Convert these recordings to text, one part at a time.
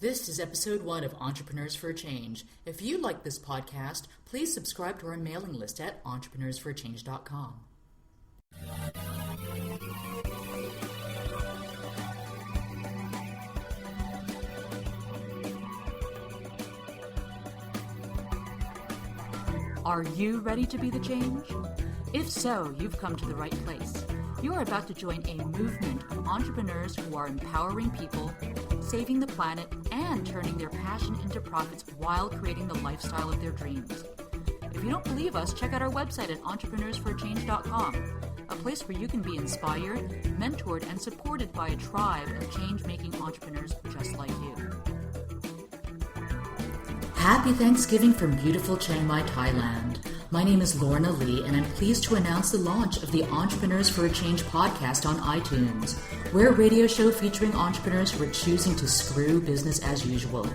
This is episode 1 of Entrepreneurs for a Change. If you like this podcast, please subscribe to our mailing list at entrepreneursforachange.com. Are you ready to be the change? If so, you've come to the right place. You are about to join a movement of entrepreneurs who are empowering people, saving the planet, and turning their passion into profits while creating the lifestyle of their dreams. If you don't believe us, check out our website at entrepreneursforachange.com, a place where you can be inspired, mentored, and supported by a tribe of change-making entrepreneurs just like you. Happy Thanksgiving from beautiful Chiang Mai, Thailand. My name is Lorna Li, and I'm pleased to announce the launch of the Entrepreneurs for a Change podcast on iTunes. We're a radio show featuring entrepreneurs who are choosing to screw business as usual.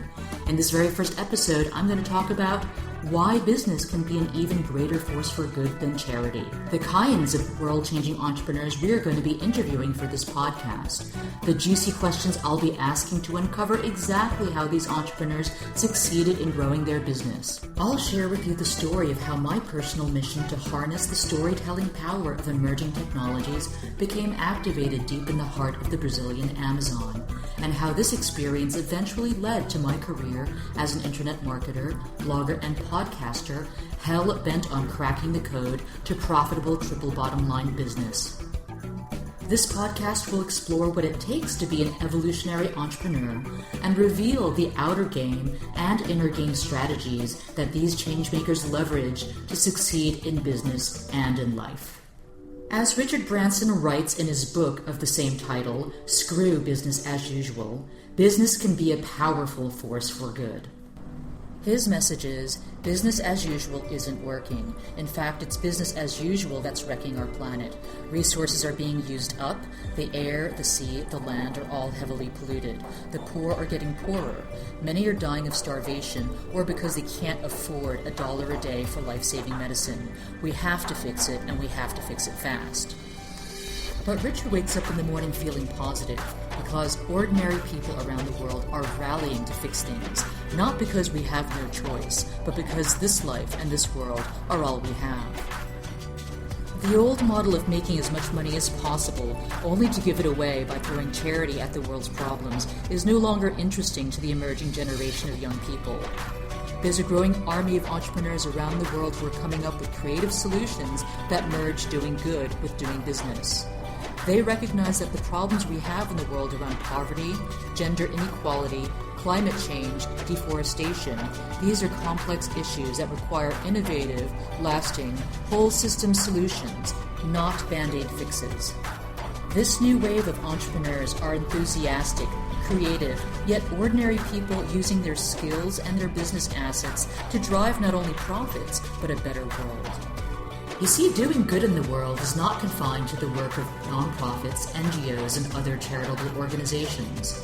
In this very first episode, I'm going to talk about why business can be an even greater force for good than charity. The kinds of world-changing entrepreneurs we are going to be interviewing for this podcast. The juicy questions I'll be asking to uncover exactly how these entrepreneurs succeeded in growing their business. I'll share with you the story of how my personal mission to harness the storytelling power of emerging technologies became activated deep in the heart of the Brazilian Amazon, and how this experience eventually led to my career as an internet marketer, blogger, and podcaster, hell-bent on cracking the code to profitable triple bottom line business. This podcast will explore what it takes to be an evolutionary entrepreneur and reveal the outer game and inner game strategies that these changemakers leverage to succeed in business and in life. As Richard Branson writes in his book of the same title, Screw Business as Usual, business can be a powerful force for good. His message is, business as usual isn't working. In fact, it's business as usual that's wrecking our planet. Resources are being used up. The air, the sea, the land are all heavily polluted. The poor are getting poorer. Many are dying of starvation or because they can't afford $1 a day for life-saving medicine. We have to fix it, and we have to fix it fast. But Richard wakes up in the morning feeling positive because ordinary people around the world are rallying to fix things, not because we have no choice, but because this life and this world are all we have. The old model of making as much money as possible, only to give it away by throwing charity at the world's problems, is no longer interesting to the emerging generation of young people. There's a growing army of entrepreneurs around the world who are coming up with creative solutions that merge doing good with doing business. They recognize that the problems we have in the world around poverty, gender inequality, climate change, deforestation, these are complex issues that require innovative, lasting, whole system solutions, not band-aid fixes. This new wave of entrepreneurs are enthusiastic, creative, yet ordinary people using their skills and their business assets to drive not only profits, but a better world. You see, doing good in the world is not confined to the work of nonprofits, NGOs, and other charitable organizations.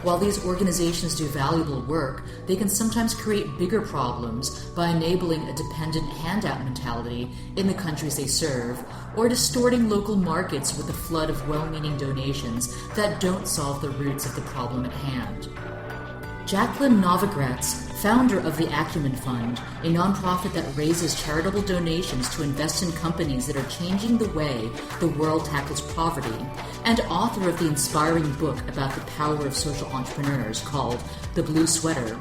While these organizations do valuable work, they can sometimes create bigger problems by enabling a dependent handout mentality in the countries they serve, or distorting local markets with a flood of well-meaning donations that don't solve the roots of the problem at hand. Jacqueline Novogratz, founder of the Acumen Fund, a nonprofit that raises charitable donations to invest in companies that are changing the way the world tackles poverty, and author of the inspiring book about the power of social entrepreneurs called The Blue Sweater,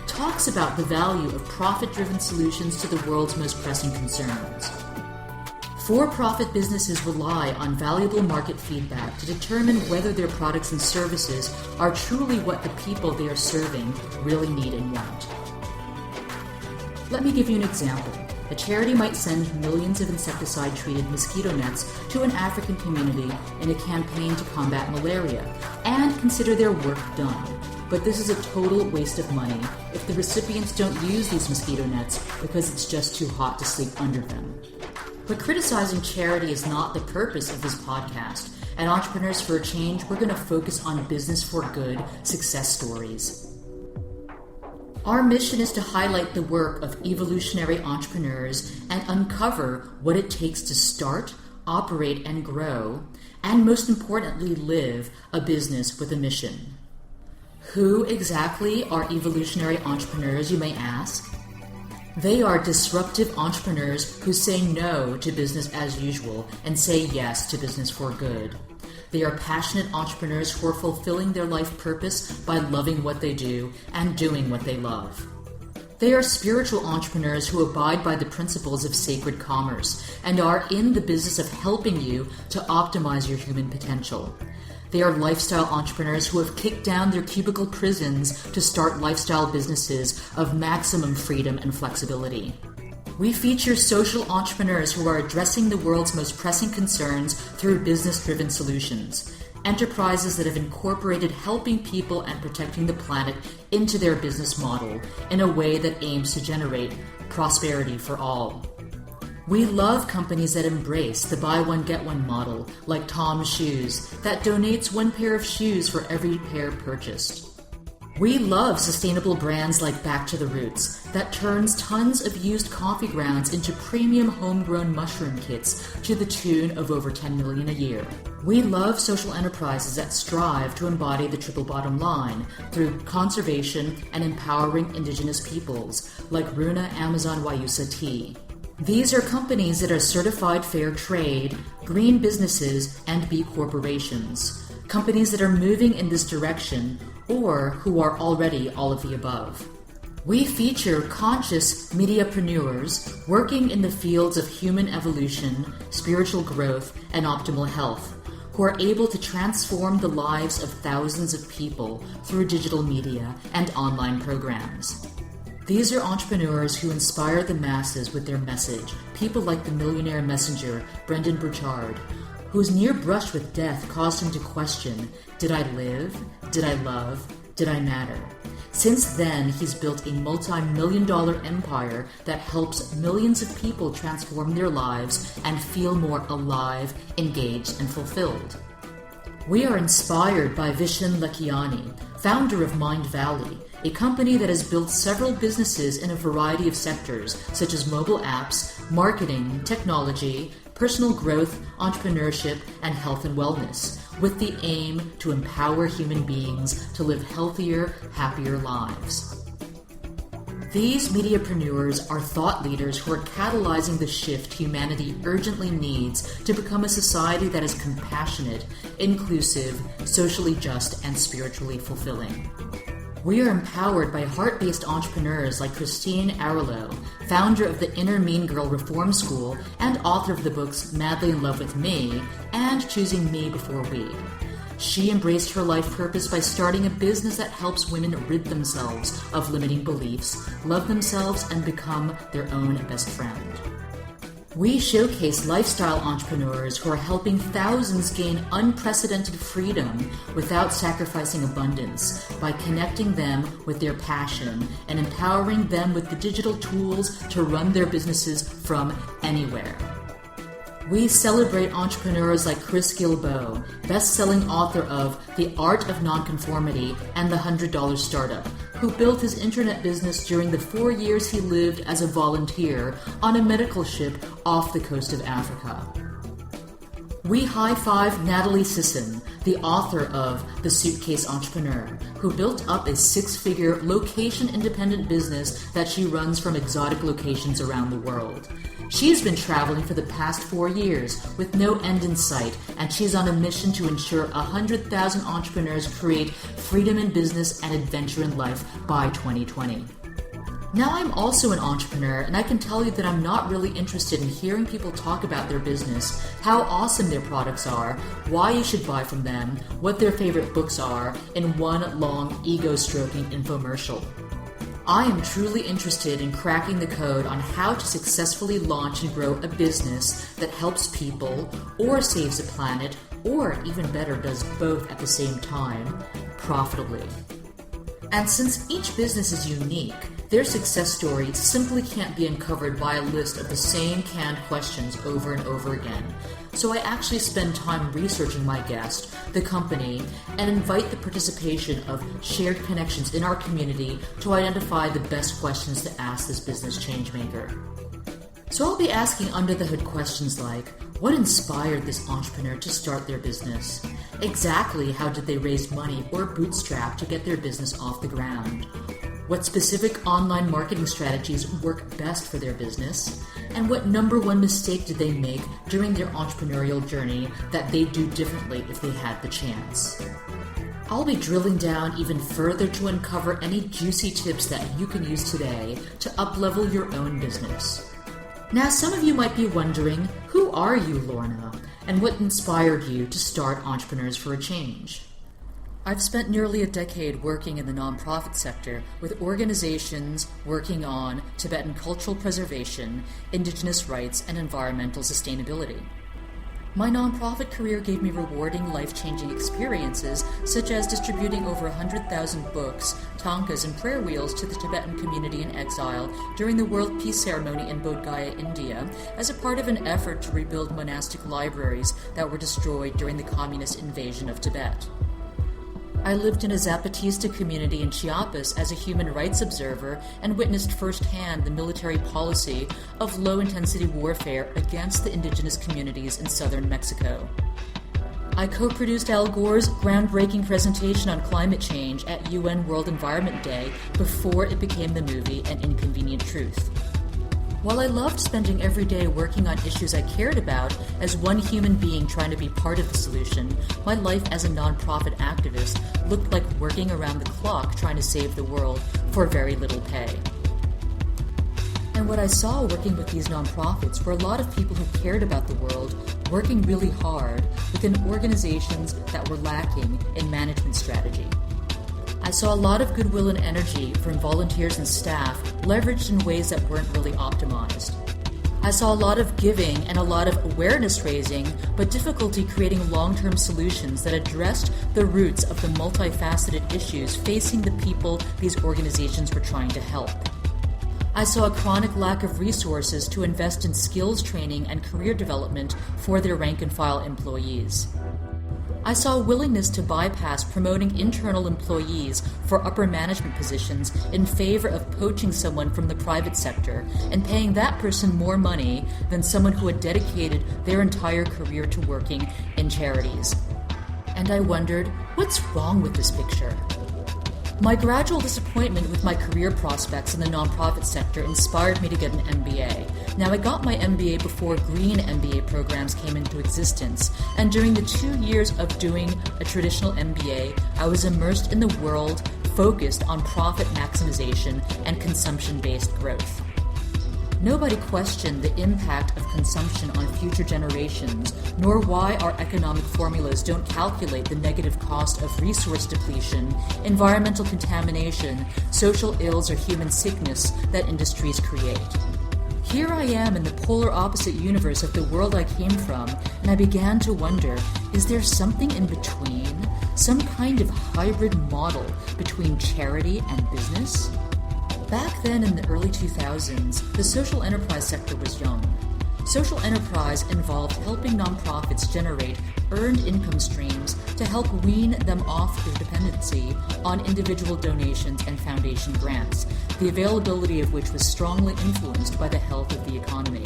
talks about the value of profit-driven solutions to the world's most pressing concerns. For-profit businesses rely on valuable market feedback to determine whether their products and services are truly what the people they are serving really need and want. Let me give you an example. A charity might send millions of insecticide-treated mosquito nets to an African community in a campaign to combat malaria and consider their work done. But this is a total waste of money if the recipients don't use these mosquito nets because it's just too hot to sleep under them. But criticizing charity is not the purpose of this podcast. At Entrepreneurs for a Change, we're going to focus on business for good success stories. Our mission is to highlight the work of evolutionary entrepreneurs and uncover what it takes to start, operate, and grow, and most importantly, live a business with a mission. Who exactly are evolutionary entrepreneurs, you may ask? They are disruptive entrepreneurs who say no to business as usual and say yes to business for good. They are passionate entrepreneurs who are fulfilling their life purpose by loving what they do and doing what they love. They are spiritual entrepreneurs who abide by the principles of sacred commerce and are in the business of helping you to optimize your human potential. They are lifestyle entrepreneurs who have kicked down their cubicle prisons to start lifestyle businesses of maximum freedom and flexibility. We feature social entrepreneurs who are addressing the world's most pressing concerns through business-driven solutions, enterprises that have incorporated helping people and protecting the planet into their business model in a way that aims to generate prosperity for all. We love companies that embrace the buy one get one model, like Tom's Shoes, that donates one pair of shoes for every pair purchased. We love sustainable brands like Back to the Roots, that turns tons of used coffee grounds into premium homegrown mushroom kits to the tune of over $10 million a year. We love social enterprises that strive to embody the triple bottom line through conservation and empowering indigenous peoples, like Runa Amazon Wayusa Tea. These are companies that are certified fair trade, green businesses, and B corporations. Companies that are moving in this direction or who are already all of the above. We feature conscious mediapreneurs working in the fields of human evolution, spiritual growth, and optimal health, who are able to transform the lives of thousands of people through digital media and online programs. These are entrepreneurs who inspire the masses with their message, people like the millionaire messenger, Brendan Burchard, whose near brush with death caused him to question, did I live? Did I love? Did I matter? Since then, he's built a multi-million-dollar empire that helps millions of people transform their lives and feel more alive, engaged, and fulfilled. We are inspired by Vishen Lakhiani, founder of Mind Valley, a company that has built several businesses in a variety of sectors, such as mobile apps, marketing, technology, personal growth, entrepreneurship, and health and wellness, with the aim to empower human beings to live healthier, happier lives. These mediapreneurs are thought leaders who are catalyzing the shift humanity urgently needs to become a society that is compassionate, inclusive, socially just, and spiritually fulfilling. We are empowered by heart-based entrepreneurs like Christine Arlo, founder of the Inner Mean Girl Reform School and author of the books Madly in Love with Me and Choosing Me Before Weed. She embraced her life purpose by starting a business that helps women rid themselves of limiting beliefs, love themselves, and become their own best friend. We showcase lifestyle entrepreneurs who are helping thousands gain unprecedented freedom without sacrificing abundance by connecting them with their passion and empowering them with the digital tools to run their businesses from anywhere. We celebrate entrepreneurs like Chris Gilbo, best-selling author of The Art of Nonconformity and The $100 Startup, who built his internet business during the 4 years he lived as a volunteer on a medical ship off the coast of Africa. We high-five Natalie Sisson, the author of The Suitcase Entrepreneur, who built up a six-figure, location-independent business that she runs from exotic locations around the world. She's been traveling for the past 4 years with no end in sight, and she's on a mission to ensure 100,000 entrepreneurs create freedom in business and adventure in life by 2020. Now I'm also an entrepreneur, and I can tell you that I'm not really interested in hearing people talk about their business, how awesome their products are, why you should buy from them, what their favorite books are, in one long ego-stroking infomercial. I am truly interested in cracking the code on how to successfully launch and grow a business that helps people, or saves the planet, or even better, does both at the same time, profitably. And since each business is unique, their success story simply can't be uncovered by a list of the same canned questions over and over again. So I actually spend time researching my guest, the company, and invite the participation of shared connections in our community to identify the best questions to ask this business changemaker. So I'll be asking under the hood questions like, what inspired this entrepreneur to start their business? Exactly how did they raise money or bootstrap to get their business off the ground? What specific online marketing strategies work best for their business? And what number one mistake did they make during their entrepreneurial journey that they'd do differently if they had the chance? I'll be drilling down even further to uncover any juicy tips that you can use today to uplevel your own business. Now, some of you might be wondering, who are you, Lorna? And what inspired you to start Entrepreneurs for a Change? I've spent nearly a decade working in the nonprofit sector with organizations working on Tibetan cultural preservation, indigenous rights, and environmental sustainability. My nonprofit career gave me rewarding, life-changing experiences, such as distributing over 100,000 books, tankas, and prayer wheels to the Tibetan community in exile during the World Peace Ceremony in Bodh Gaya, India, as a part of an effort to rebuild monastic libraries that were destroyed during the communist invasion of Tibet. I lived in a Zapatista community in Chiapas as a human rights observer and witnessed firsthand the military policy of low-intensity warfare against the indigenous communities in southern Mexico. I co-produced Al Gore's groundbreaking presentation on climate change at UN World Environment Day before it became the movie An Inconvenient Truth. While I loved spending every day working on issues I cared about as one human being trying to be part of the solution, my life as a nonprofit activist looked like working around the clock trying to save the world for very little pay. And what I saw working with these nonprofits were a lot of people who cared about the world working really hard within organizations that were lacking in management strategy. I saw a lot of goodwill and energy from volunteers and staff leveraged in ways that weren't really optimized. I saw a lot of giving and a lot of awareness raising, but difficulty creating long-term solutions that addressed the roots of the multifaceted issues facing the people these organizations were trying to help. I saw a chronic lack of resources to invest in skills training and career development for their rank-and-file employees. I saw a willingness to bypass promoting internal employees for upper management positions in favor of poaching someone from the private sector and paying that person more money than someone who had dedicated their entire career to working in charities. And I wondered, what's wrong with this picture? My gradual disappointment with my career prospects in the nonprofit sector inspired me to get an MBA. Now, I got my MBA before green MBA programs came into existence, and during the 2 years of doing a traditional MBA, I was immersed in the world focused on profit maximization and consumption-based growth. Nobody questioned the impact of consumption on future generations, nor why our economic formulas don't calculate the negative cost of resource depletion, environmental contamination, social ills, or human sickness that industries create. Here I am in the polar opposite universe of the world I came from, and I began to wonder, is there something in between? Some kind of hybrid model between charity and business? Back then in the early 2000s, the social enterprise sector was young. Social enterprise involved helping nonprofits generate earned income streams to help wean them off their dependency on individual donations and foundation grants, the availability of which was strongly influenced by the health of the economy.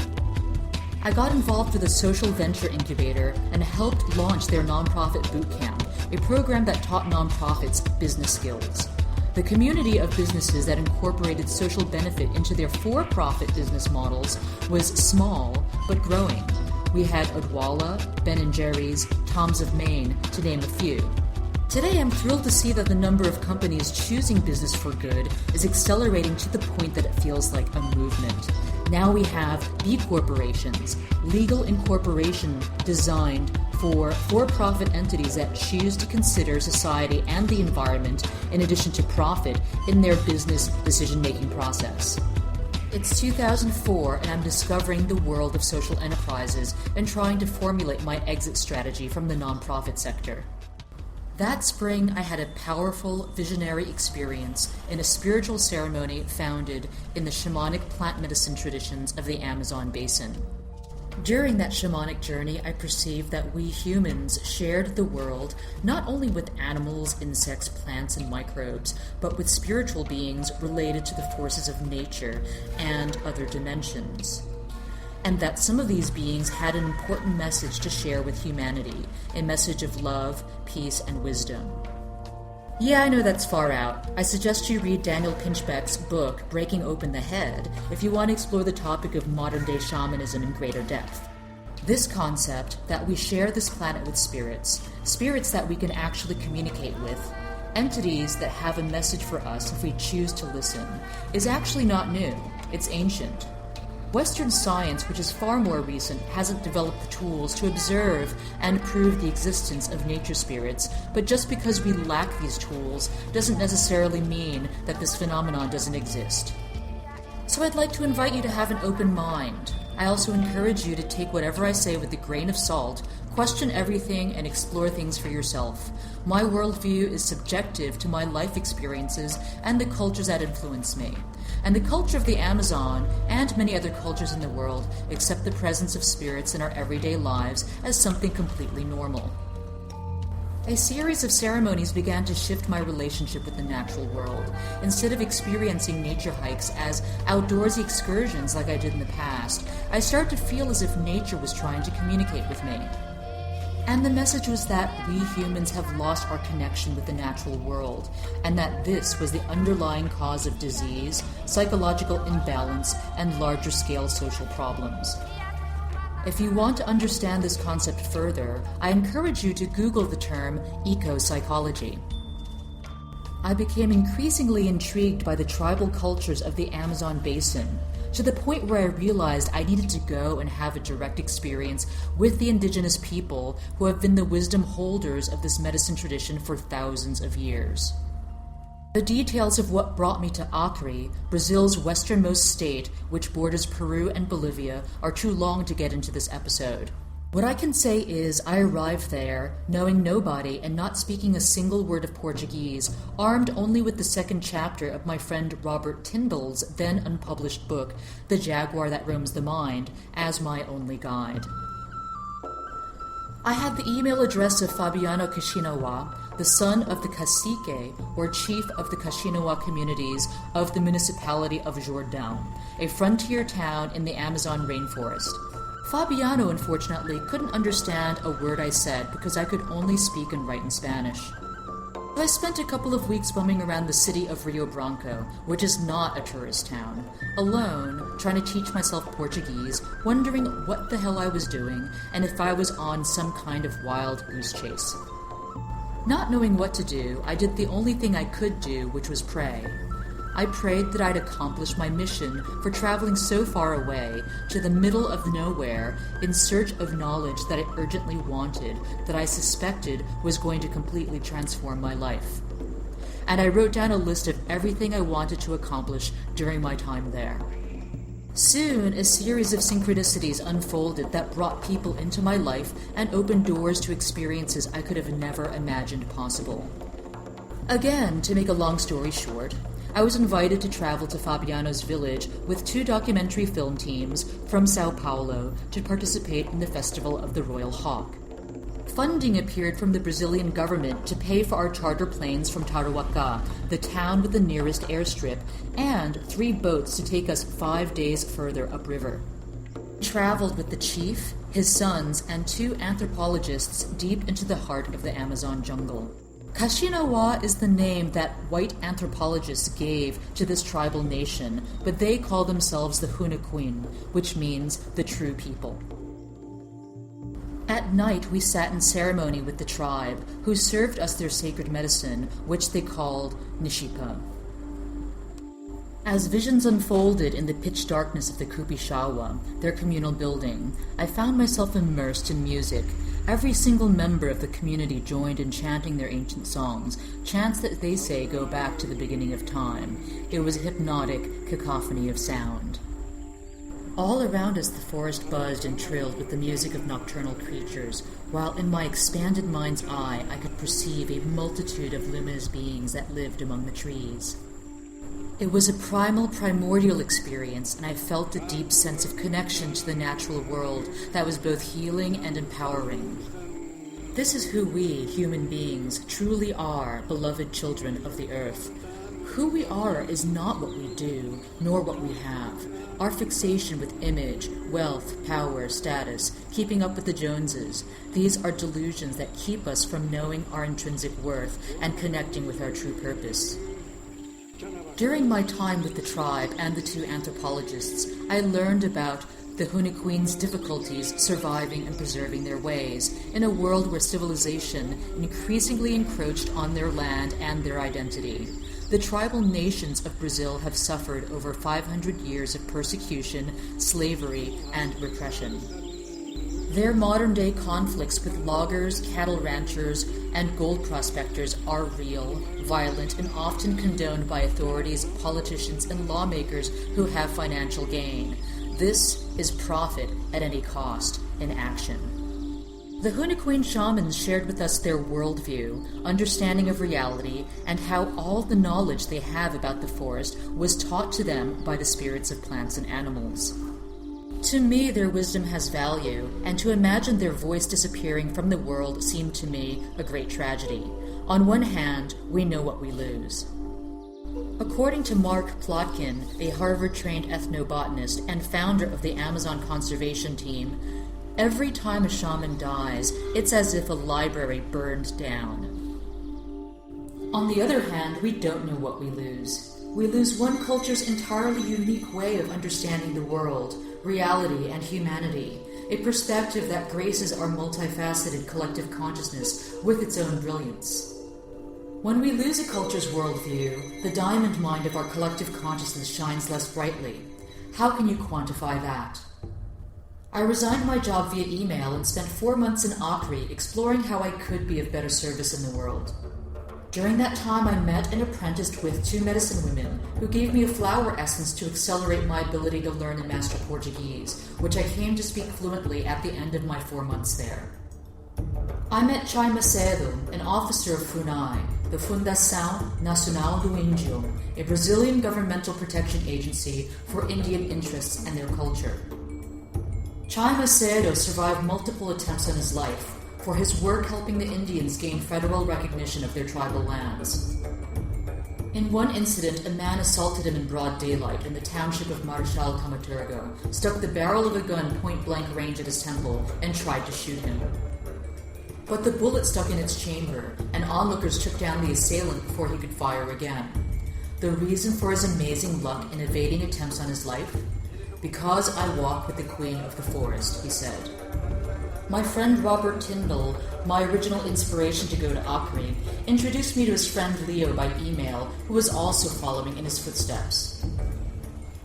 I got involved with a social venture incubator and helped launch their nonprofit bootcamp, a program that taught nonprofits business skills. The community of businesses that incorporated social benefit into their for-profit business models was small, but growing. We had Odwalla, Ben & Jerry's, Tom's of Maine, to name a few. Today, I'm thrilled to see that the number of companies choosing business for good is accelerating to the point that it feels like a movement. Now we have B corporations, legal incorporation designed for-profit entities that choose to consider society and the environment in addition to profit in their business decision-making process. It's 2004 and I'm discovering the world of social enterprises and trying to formulate my exit strategy from the nonprofit sector. That spring, I had a powerful, visionary experience in a spiritual ceremony founded in the shamanic plant medicine traditions of the Amazon basin. During that shamanic journey, I perceived that we humans shared the world not only with animals, insects, plants, and microbes, but with spiritual beings related to the forces of nature and other dimensions. and that some of these beings had an important message to share with humanity, a message of love, peace, and wisdom. Yeah, I know that's far out. I suggest you read Daniel Pinchbeck's book, Breaking Open the Head, if you want to explore the topic of modern-day shamanism in greater depth. This concept, that we share this planet with spirits that we can actually communicate with, entities that have a message for us if we choose to listen, is actually not new. It's ancient. Western science, which is far more recent, hasn't developed the tools to observe and prove the existence of nature spirits, but just because we lack these tools doesn't necessarily mean that this phenomenon doesn't exist. So I'd like to invite you to have an open mind. I also encourage you to take whatever I say with a grain of salt, question everything, and explore things for yourself. My worldview is subjective to my life experiences and the cultures that influence me. And the culture of the Amazon, and many other cultures in the world, accept the presence of spirits in our everyday lives as something completely normal. A series of ceremonies began to shift my relationship with the natural world. Instead of experiencing nature hikes as outdoorsy excursions like I did in the past, I started to feel as if nature was trying to communicate with me. And the message was that we humans have lost our connection with the natural world, and that this was the underlying cause of disease, psychological imbalance, and larger-scale social problems. If you want to understand this concept further, I encourage you to Google the term eco-psychology. I became increasingly intrigued by the tribal cultures of the Amazon basin, to the point where I realized I needed to go and have a direct experience with the indigenous people who have been the wisdom holders of this medicine tradition for thousands of years. The details of what brought me to Acre, Brazil's westernmost state, which borders Peru and Bolivia, are too long to get into this episode. What I can say is I arrived there, knowing nobody and not speaking a single word of Portuguese, armed only with the second chapter of my friend Robert Tyndall's then unpublished book, The Jaguar That Roams the Mind, as my only guide. I had the email address of Fabiano Kashinawa, the son of the cacique, or chief of the Kashinawa communities of the municipality of Jordão, a frontier town in the Amazon rainforest. Fabiano, unfortunately, couldn't understand a word I said because I could only speak and write in Spanish. So I spent a couple of weeks bumming around the city of Rio Branco, which is not a tourist town, alone, trying to teach myself Portuguese, wondering what the hell I was doing and if I was on some kind of wild goose chase. Not knowing what to do, I did the only thing I could do, which was pray. I prayed that I'd accomplish my mission for traveling so far away to the middle of nowhere in search of knowledge that I urgently wanted, that I suspected was going to completely transform my life. And I wrote down a list of everything I wanted to accomplish during my time there. Soon, a series of synchronicities unfolded that brought people into my life and opened doors to experiences I could have never imagined possible. Again, to make a long story short, I was invited to travel to Fabiano's village with 2 documentary film teams from Sao Paulo to participate in the Festival of the Royal Hawk. Funding appeared from the Brazilian government to pay for our charter planes from Tarauacá, the town with the nearest airstrip, and 3 boats to take us 5 days further upriver. We traveled with the chief, his sons, and 2 anthropologists deep into the heart of the Amazon jungle. Kashinawa is the name that white anthropologists gave to this tribal nation, but they call themselves the Hunaquin, which means the true people. At night we sat in ceremony with the tribe, who served us their sacred medicine, which they called Nishipa. As visions unfolded in the pitch darkness of the Kupixawa, their communal building, I found myself immersed in music. Every single member of the community joined in chanting their ancient songs, chants that they say go back to the beginning of time. It was a hypnotic cacophony of sound. All around us the forest buzzed and trilled with the music of nocturnal creatures, while in my expanded mind's eye I could perceive a multitude of luminous beings that lived among the trees. It was a primordial experience, and I felt a deep sense of connection to the natural world that was both healing and empowering. This is who we, human beings, truly are, beloved children of the earth, Who we are is not what we do, nor what we have. Our fixation with image, wealth, power, status, keeping up with the Joneses, these are delusions that keep us from knowing our intrinsic worth and connecting with our true purpose. During my time with the tribe and the two anthropologists, I learned about the Hunniqueen's difficulties surviving and preserving their ways in a world where civilization increasingly encroached on their land and their identity. The tribal nations of Brazil have suffered over 500 years of persecution, slavery, and repression. Their modern-day conflicts with loggers, cattle ranchers, and gold prospectors are real, violent, and often condoned by authorities, politicians, and lawmakers who have financial gain. This is profit at any cost in action. The Hunniqueen shamans shared with us their worldview, understanding of reality, and how all the knowledge they have about the forest was taught to them by the spirits of plants and animals. To me, their wisdom has value, and to imagine their voice disappearing from the world seemed to me a great tragedy. On one hand, we know what we lose. According to Mark Plotkin, a Harvard-trained ethnobotanist and founder of the Amazon Conservation Team, every time a shaman dies, it's as if a library burned down. On the other hand, we don't know what we lose. We lose one culture's entirely unique way of understanding the world, reality, and humanity, a perspective that graces our multifaceted collective consciousness with its own brilliance. When we lose a culture's worldview, the diamond mind of our collective consciousness shines less brightly. How can you quantify that? I resigned my job via email and spent 4 months in Acre exploring how I could be of better service in the world. During that time, I met and apprenticed with 2 medicine women who gave me a flower essence to accelerate my ability to learn and master Portuguese, which I came to speak fluently at the end of my 4 months there. I met Changemakers, an officer of FUNAI, the Fundação Nacional do Índio, a Brazilian governmental protection agency for Indian interests and their culture. Changemakers survived multiple attempts on his life for his work helping the Indians gain federal recognition of their tribal lands. In one incident, a man assaulted him in broad daylight in the township of Marechal Camaturgo, stuck the barrel of a gun point-blank range at his temple, and tried to shoot him. But the bullet stuck in its chamber, and onlookers took down the assailant before he could fire again. The reason for his amazing luck in evading attempts on his life? Because I walk with the Queen of the Forest, he said. My friend Robert Tyndall, my original inspiration to go to Acre, introduced me to his friend Leo by email, who was also following in his footsteps.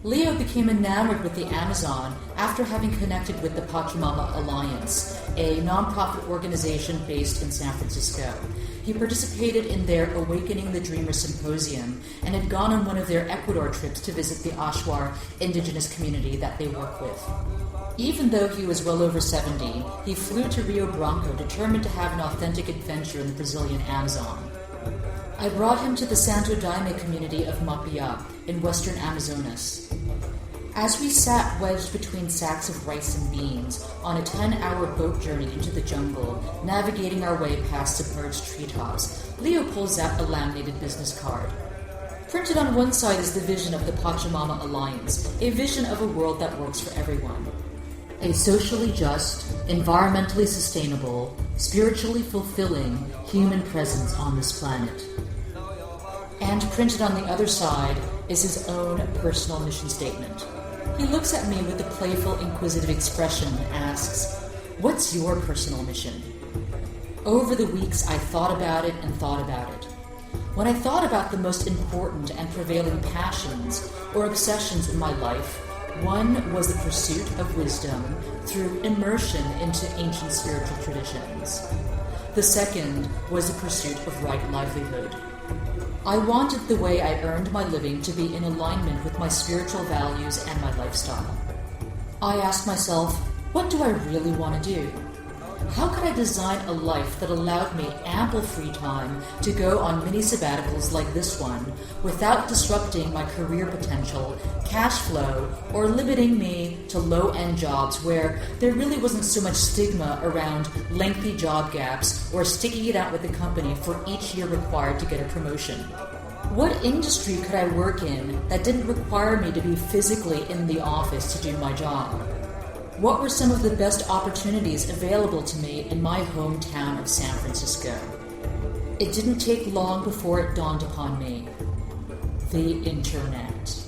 Leo became enamored with the Amazon after having connected with the Pachamama Alliance, a non-profit organization based in San Francisco. He participated in their Awakening the Dreamer Symposium and had gone on one of their Ecuador trips to visit the Ashwar indigenous community that they work with. Even though he was well over 70, he flew to Rio Branco determined to have an authentic adventure in the Brazilian Amazon. I brought him to the Santo Daime community of Mapia in western Amazonas. As we sat wedged between sacks of rice and beans on a 10-hour boat journey into the jungle, navigating our way past submerged treetops, Leo pulls out a laminated business card. Printed on one side is the vision of the Pachamama Alliance, a vision of a world that works for everyone. A socially just, environmentally sustainable, spiritually fulfilling human presence on this planet. And printed on the other side is his own personal mission statement. He looks at me with a playful, inquisitive expression and asks, "What's your personal mission?" Over the weeks, I thought about it and thought about it. When I thought about the most important and prevailing passions or obsessions in my life, one was the pursuit of wisdom through immersion into ancient spiritual traditions. The second was the pursuit of right livelihood. I wanted the way I earned my living to be in alignment with my spiritual values and my lifestyle. I asked myself, what do I really want to do? How could I design a life that allowed me ample free time to go on mini sabbaticals like this one without disrupting my career potential, cash flow, or limiting me to low-end jobs where there really wasn't so much stigma around lengthy job gaps or sticking it out with the company for each year required to get a promotion? What industry could I work in that didn't require me to be physically in the office to do my job? What were some of the best opportunities available to me in my hometown of San Francisco? It didn't take long before it dawned upon me. The internet.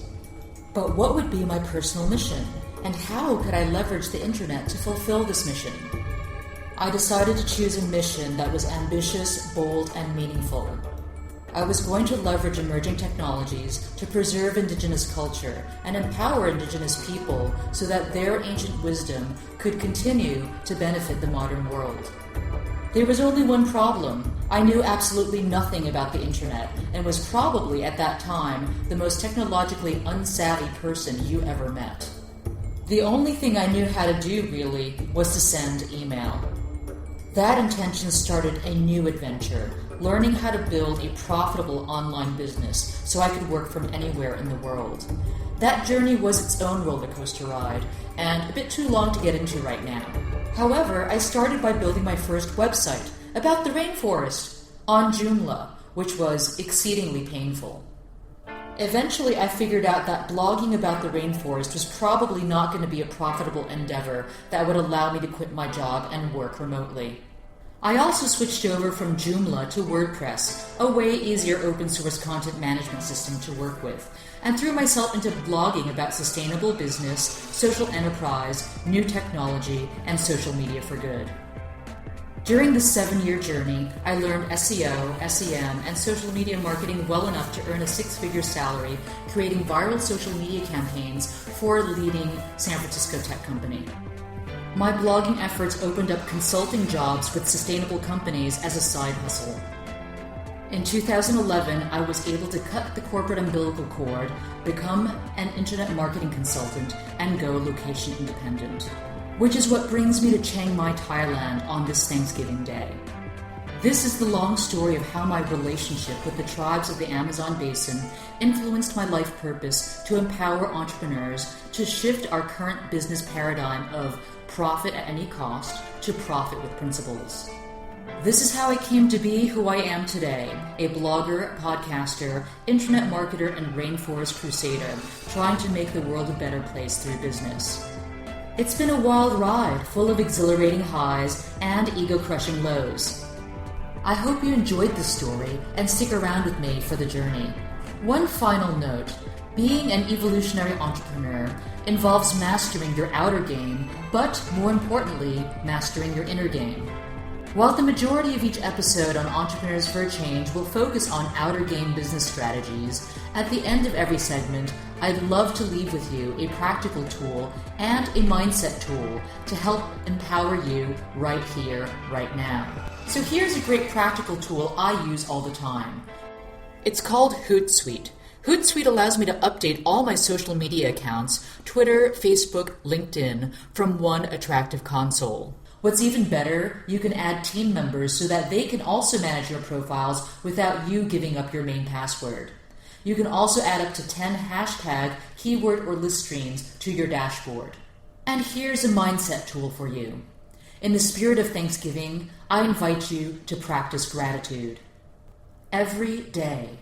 But what would be my personal mission? And how could I leverage the internet to fulfill this mission? I decided to choose a mission that was ambitious, bold, and meaningful. I was going to leverage emerging technologies to preserve indigenous culture and empower indigenous people so that their ancient wisdom could continue to benefit the modern world. There was only one problem. I knew absolutely nothing about the internet and was probably at that time the most technologically unsavvy person you ever met. The only thing I knew how to do, really, was to send email. That intention started a new adventure, learning how to build a profitable online business so I could work from anywhere in the world. That journey was its own roller coaster ride, and a bit too long to get into right now. However, I started by building my first website about the rainforest on Joomla, which was exceedingly painful. Eventually, I figured out that blogging about the rainforest was probably not going to be a profitable endeavor that would allow me to quit my job and work remotely. I also switched over from Joomla to WordPress, a way easier open source content management system to work with, and threw myself into blogging about sustainable business, social enterprise, new technology, and social media for good. During this 7-year journey, I learned SEO, SEM, and social media marketing well enough to earn a 6-figure salary creating viral social media campaigns for a leading San Francisco tech company. My blogging efforts opened up consulting jobs with sustainable companies as a side hustle. In 2011, I was able to cut the corporate umbilical cord, become an internet marketing consultant, and go location independent. Which is what brings me to Chiang Mai, Thailand on this Thanksgiving Day. This is the long story of how my relationship with the tribes of the Amazon basin influenced my life purpose to empower entrepreneurs to shift our current business paradigm of profit at any cost to profit with principles. This is how I came to be who I am today, a blogger, podcaster, internet marketer, and rainforest crusader, trying to make the world a better place through business. It's been a wild ride, full of exhilarating highs and ego-crushing lows. I hope you enjoyed this story and stick around with me for the journey. One final note, being an evolutionary entrepreneur involves mastering your outer game, but more importantly, mastering your inner game. While the majority of each episode on Entrepreneurs for a Change will focus on outer game business strategies, at the end of every segment, I'd love to leave with you a practical tool and a mindset tool to help empower you right here, right now. So here's a great practical tool I use all the time. It's called Hootsuite. Hootsuite allows me to update all my social media accounts, Twitter, Facebook, LinkedIn, from one attractive console. What's even better, you can add team members so that they can also manage your profiles without you giving up your main password. You can also add up to 10 hashtag, keyword, or list streams to your dashboard. And here's a mindset tool for you. In the spirit of Thanksgiving, I invite you to practice gratitude. Every day.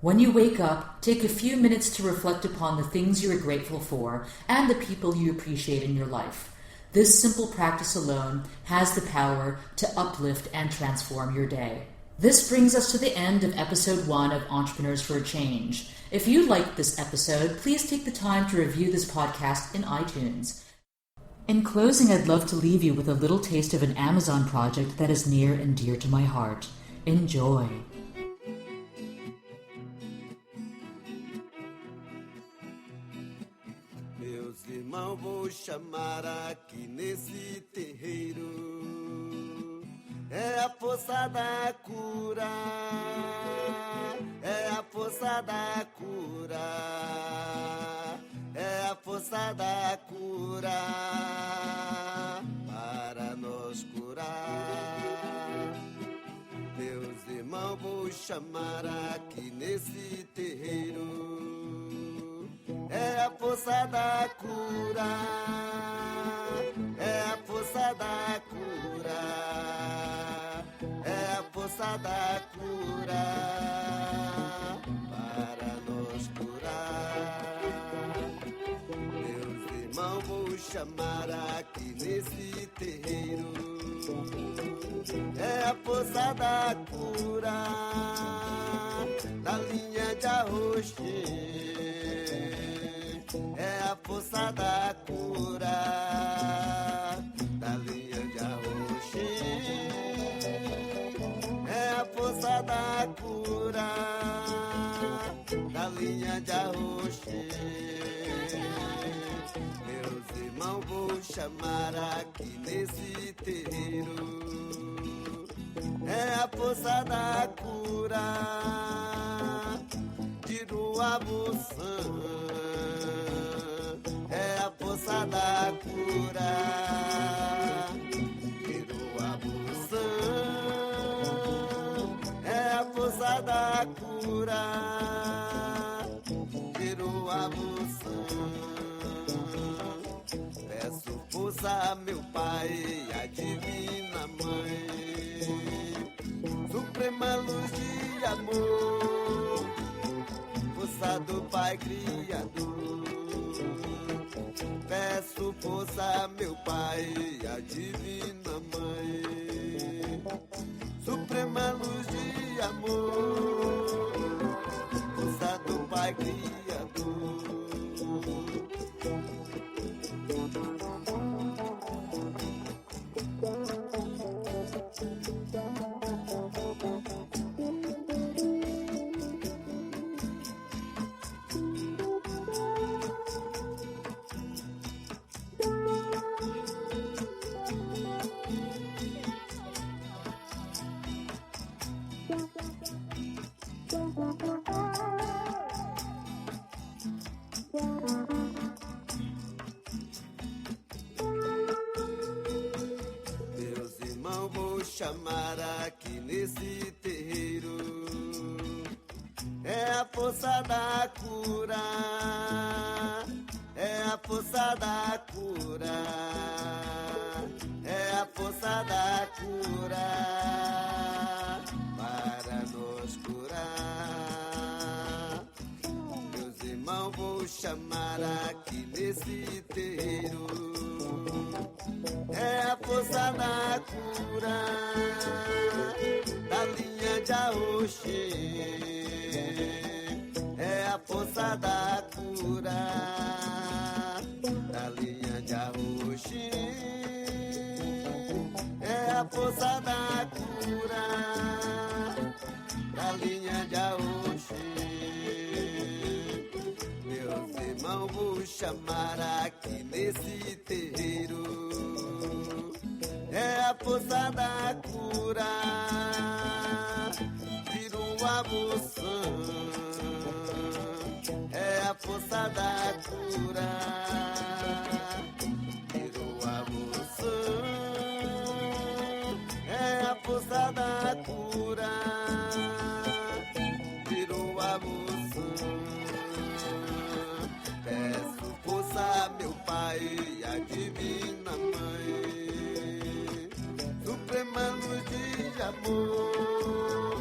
When you wake up, take a few minutes to reflect upon the things you are grateful for and the people you appreciate in your life. This simple practice alone has the power to uplift and transform your day. This brings us to the end of episode 1 of Entrepreneurs for a Change. If you liked this episode, please take the time to review this podcast in iTunes. In closing, I'd love to leave you with a little taste of an Amazon project that is near and dear to my heart. Enjoy. Meus irmãos, vou chamar aqui nesse terreiro. É a força da cura, é a força da cura, é a força da cura para nos curar. Meus irmãos, vou chamar aqui nesse terreiro. É a força da cura, é a força da cura, é a força da cura chamar aqui nesse terreiro. É a força da cura, na linha de arroxê. É a força da cura, da linha de arroxê. É a força da cura, da linha de arroxê. Meus irmãos, vou chamar aqui nesse terreiro. É a força da cura, tiro a moção. É a força da cura, tiro a moção. É a força da cura, tiro a moção. Peço força a meu pai, a divina mãe, suprema luz de amor, força do Pai Criador. Peço força a meu Pai, a divina mãe, suprema luz de amor, força do Pai Criador. Meus irmãos, vou chamar aqui nesse terreiro. É a força da cura, é a força da cura, é a força da cura, para nos curar. Meus irmãos, vou chamar aqui nesse terreiro. É a força da cura, da linha de arroxê. É a força da cura, da linha de arroxê. É a força da cura, da linha de arroxê. Meus irmãos, vou chamar aqui nesse terreiro. É a força da cura, tiro a moção. É a força da cura, tiro a moção. É a força da cura, tiro a moção. Peço força a meu Pai, a divina mãe, suprema luz de amor,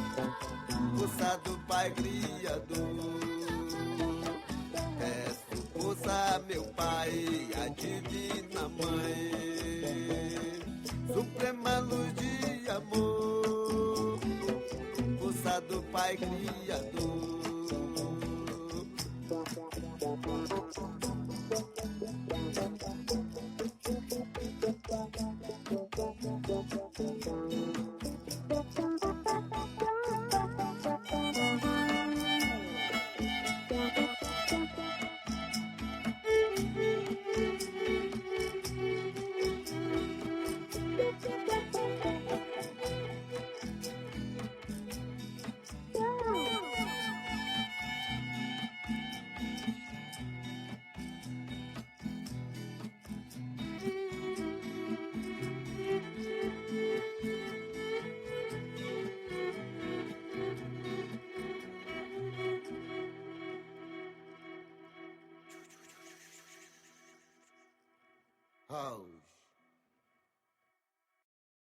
força do Pai Criador. Peço força a meu Pai, a divina mãe, suprema luz de amor, força do Pai Criador.